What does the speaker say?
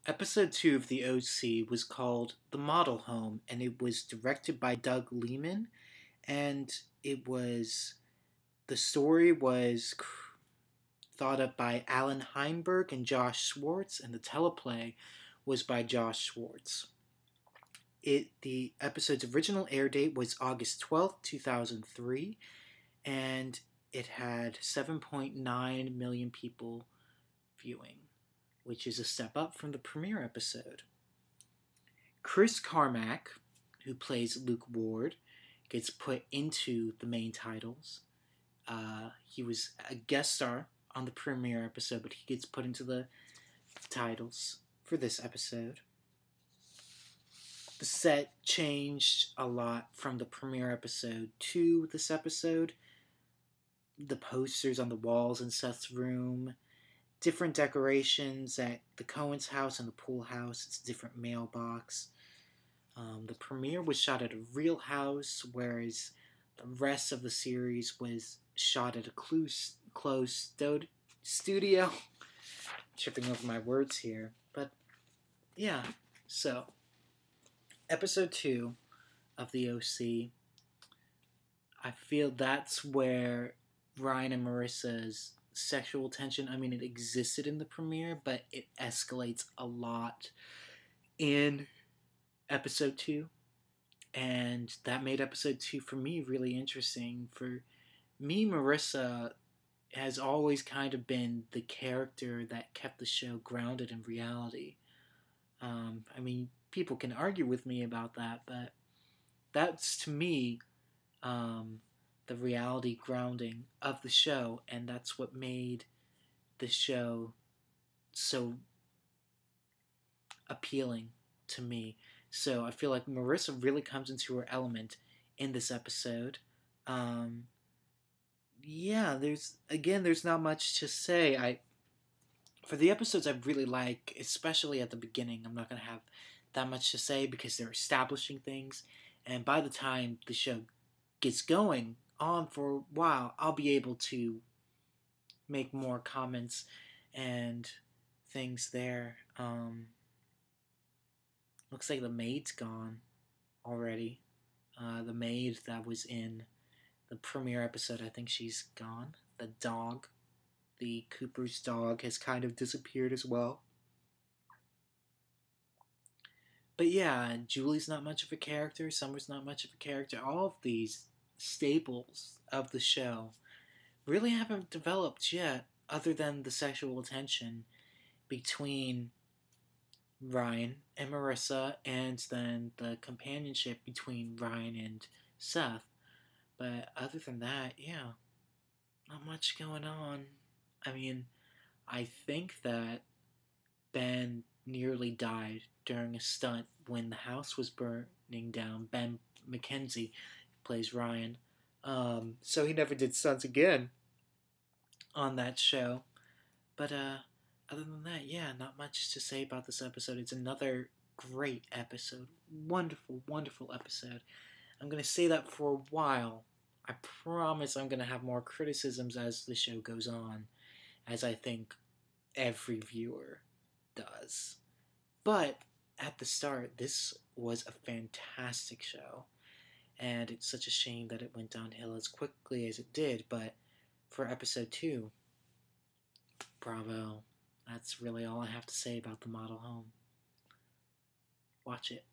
Episode 2 of the OC was called The Model Home, and it was directed by Doug Lehman, and it was the story was thought up by Alan Heinberg and Josh Schwartz, and the teleplay was by Josh Schwartz. The episode's original air date was August 12th, 2003, and it had 7.9 million people viewing, which is a step up from the premiere episode. Chris Carmack, who plays Luke Ward, gets put into the main titles. He was a guest star on the premiere episode, but he gets put into the titles for this episode. The set changed a lot from the premiere episode to this episode. The posters on the walls in Seth's room, different decorations at the Cohen's house and the Poole house. It's a different mailbox. The premiere was shot at a real house, whereas the rest of the series was shot at a closed studio. Tripping over my words here. But yeah, so episode 2 of the OC, I feel that's where Ryan and Marissa's sexual tension, it existed in the premiere, but it escalates a lot in episode 2, and that made episode 2 for me really interesting. For me, Marissa has always kind of been the character that kept the show grounded in reality. People can argue with me about that, but that's, to me, the reality grounding of the show, and that's what made the show so appealing to me. So I feel like Marissa really comes into her element in this episode. There's not much to say. For the episodes I really like, especially at the beginning, I'm not going to have that much to say because they're establishing things, and by the time the show gets going on for a while, I'll be able to make more comments and things there. Looks like the maid's gone already. The maid that was in the premiere episode, I think she's gone. The dog, the Cooper's dog, has kind of disappeared as well. But yeah, Julie's not much of a character, Summer's not much of a character. All of these staples of the show really haven't developed yet, other than the sexual tension between Ryan and Marissa, and then the companionship between Ryan and Seth. But other than that, yeah, not much going on. I think that Ben nearly died during a stunt when the house was burning down. Ben McKenzie plays Ryan. So he never did stunts again on that show. But other than that, yeah, not much to say about this episode. It's another great episode. Wonderful, wonderful episode. I'm going to say that for a while. I promise I'm going to have more criticisms as the show goes on, as I think every viewer does. But at the start, this was a fantastic show, and it's such a shame that it went downhill as quickly as it did. But for episode 2, bravo. That's really all I have to say about the model home. Watch it.